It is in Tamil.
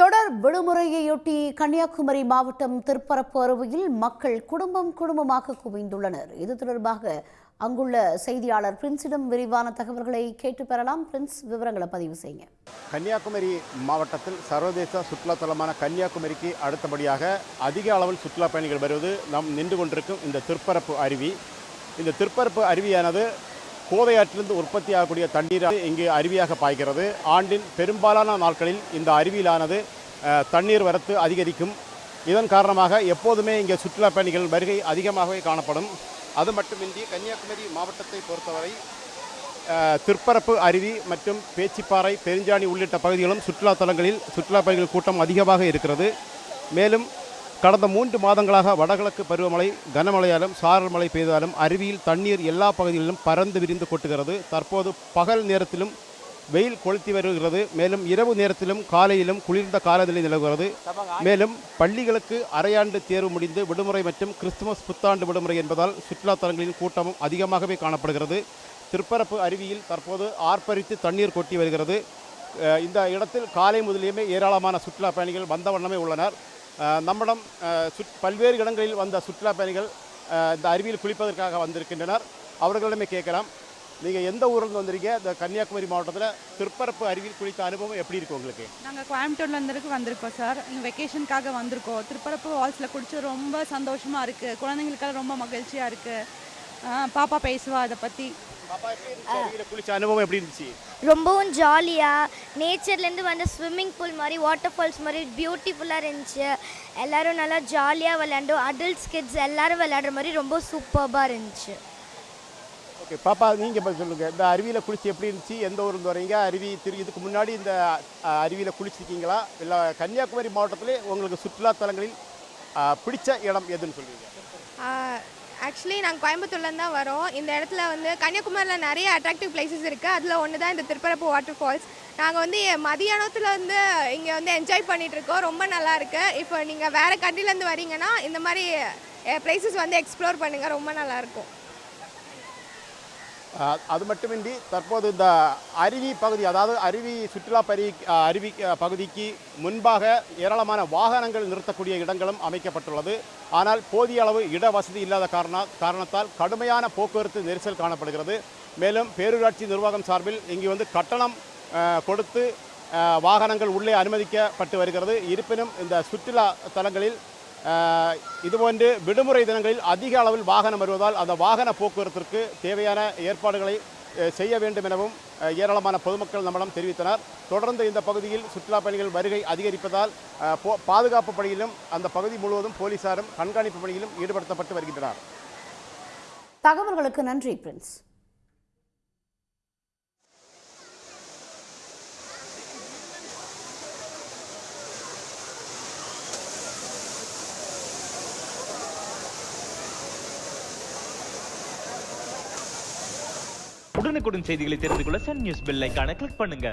தொடர் விடுமுறையொட்டி கன்னியாகுமரி மாவட்டம் திருப்பரப்பு அருவியில் மக்கள் குடும்பமாக குவிந்துள்ளனர். இது தொடர்பாக அங்குள்ள செய்தியாளர் பிரின்ஸிடம் விரிவான தகவல்களை கேட்டு பெறலாம். பிரின்ஸ், விவரங்களை பதிவு செய்யுங்க. கன்னியாகுமரி மாவட்டத்தில் சர்வதேச சுற்றுலாத்தலமான கன்னியாகுமரிக்கு அடுத்தபடியாக அதிக அளவில் சுற்றுலா பயணிகள் வருவது நாம் நின்று கொண்டிருக்கும் இந்த திருப்பரப்பு அருவி. இந்த திருப்பரப்பு அருவியானது கோதை ஆற்றிலிருந்து உற்பத்தியாகக்கூடிய தண்ணீர் இங்கு அருவியாக பாய்கிறது. ஆண்டின் பெரும்பாலான நாட்களில் இந்த அருவியிலானது தண்ணீர் வரத்து அதிகரிக்கும். இதன் காரணமாக எப்போதுமே இங்கே சுற்றுலா பயணிகள் வருகை அதிகமாகவே காணப்படும். அது மட்டுமின்றி கன்னியாகுமரி மாவட்டத்தை பொறுத்தவரை திருப்பரப்பு அருவி மற்றும் பேச்சிப்பாறை, பெருஞ்சாணி உள்ளிட்ட பகுதிகளும் சுற்றுலா தலங்களில் சுற்றுலா பயணிகள் கூட்டம் அதிகமாக இருக்கிறது. மேலும் கடந்த 3 மாதங்களாக வடகிழக்கு பருவமழை கனமழையாலும் சாரல் மழை பெய்தாலும் அருவியில் தண்ணீர் எல்லா பகுதிகளிலும் பறந்து விரிந்து கொட்டுகிறது. தற்போது பகல் நேரத்திலும் வெயில் கொளுத்தி வருகிறது. மேலும் இரவு நேரத்திலும் காலையிலும் குளிர்ந்த காலநிலை நிலவுகிறது. மேலும் பள்ளிகளுக்கு அரையாண்டு தேர்வு முடிந்து விடுமுறை மற்றும் கிறிஸ்துமஸ் புத்தாண்டு விடுமுறை என்பதால் சுற்றுலா தலங்களின் கூட்டமும் அதிகமாகவே காணப்படுகிறது. திருப்பரப்பு அருவியில் தற்போது ஆர்ப்பரித்து தண்ணீர் கொட்டி வருகிறது. இந்த இடத்தில் காலை முதலியுமே ஏராளமான சுற்றுலா பயணிகள் வந்த வண்ணமே உள்ளனர். நம்மிடம் பல்வேறு இடங்களில் வந்த சுற்றுலா பயணிகள் இந்த அருவியில் குளிப்பதற்காக வந்திருக்கின்றனர். அவர்களிடமே கேட்கலாம், நீங்கள் எந்த ஊரில் வந்துருக்கீங்க? இந்த கன்னியாகுமரி மாவட்டத்தில் திருப்பரப்பு அருவியில் குளித்த அனுபவம் எப்படி இருக்குது உங்களுக்கு? நாங்கள் கோயம்புத்தூர்லேருந்து வந்திருக்கோம் சார். இங்கே வெக்கேஷனுக்காக வந்திருக்கோம். திருப்பரப்பு ஃபால்ஸில் குளிச்சு ரொம்ப சந்தோஷமாக இருக்குது. குழந்தைங்களுக்கெல்லாம் ரொம்ப மகிழ்ச்சியாக இருக்குது. பாப்பா பேசுவா அதை பற்றி. குளிச்ச அனுபவம் எப்படி இருந்துச்சு? ரொம்பவும் ஜாலியாக நேச்சர்லேருந்து வந்த ஸ்விம்மிங் பூல் மாதிரி, வாட்டர் ஃபால்ஸ் மாதிரி பியூட்டிஃபுல்லாக இருந்துச்சு. எல்லோரும் நல்லா ஜாலியாக விளையாண்டோம். அடல்ட்ஸ், கிட்ஸ் எல்லோரும் விளையாடுற மாதிரி ரொம்ப சூப்பராக இருந்துச்சு. ஓகே பாப்பா, நீங்கள் இப்போ சொல்லுங்கள், இந்த அருவியில் குளிச்சு எப்படி இருந்துச்சு? எந்த ஊர்ந்து வரீங்க? அருவி இதுக்கு முன்னாடி இந்த அருவியில் குளிச்சிருக்கீங்களா? இல்லை கன்னியாகுமரி மாவட்டத்திலே உங்களுக்கு சுற்றுலா தலங்களில் பிடிச்ச இடம் எதுன்னு சொல்லுவீங்க? ஆக்சுவலி நாங்கள் கோயம்புத்தூர்லேருந்து தான் வரோம். இந்த இடத்துல கன்னியாகுமரியில் நிறைய அட்ராக்டிவ் பிளேசஸ் இருக்குது. அதில் ஒன்று தான் இந்த திருப்பரப்பு வாட்டர் ஃபால்ஸ். நாங்கள் மதியானத்தில் இங்கே என்ஜாய் பண்ணிகிட்ருக்கோம். ரொம்ப நல்லா இருக்குது. இப்போ நீங்கள் வேறு கண்ட்ரிலேருந்து வரீங்கன்னா இந்த மாதிரி பிளேசஸ் எக்ஸ்ப்ளோர் பண்ணுங்கள், ரொம்ப நல்லாயிருக்கும். அது மட்டுமின்றி தற்போது இந்த அருவி பகுதி, அதாவது அருவி சுற்றுலா அருவி பகுதிக்கு முன்பாக ஏராளமான வாகனங்கள் நிறுத்தக்கூடிய இடங்களும் அமைக்கப்பட்டுள்ளது. ஆனால் போதிய அளவு இட வசதி இல்லாத காரணத்தால் கடுமையான போக்குவரத்து நெரிசல் காணப்படுகிறது. மேலும் பேரூராட்சி நிர்வாகம் சார்பில் இங்கு கட்டணம் கொடுத்து வாகனங்கள் உள்ளே அனுமதிக்கப்பட்டு வருகிறது. இருப்பினும் இந்த சுற்றுலா தலங்களில் இதுபோன்று விடுமுறை தினங்களில் அதிக அளவில் வாகனம் வருவதால் அந்த வாகன போக்குவரத்திற்கு தேவையான ஏற்பாடுகளை செய்ய வேண்டும் எனவும் ஏராளமான பொதுமக்கள் நம்மிடம் தெரிவித்தனர். தொடர்ந்து இந்த பகுதியில் சுற்றுலா பயணிகள் வருகை அதிகரிப்பதால் பாதுகாப்பு பணியிலும் அந்த பகுதி முழுவதும் போலீசாரும் கண்காணிப்பு பணியிலும் ஈடுபடுத்தப்பட்டு வருகின்றனர். தகவல்களுக்கு நன்றி பிரின்ஸ். உடனுக்குடன் செய்திகளை தெரிந்து கொள்ள சன் நியூஸ் பெல் ஐகானை கிளிக் பண்ணுங்க.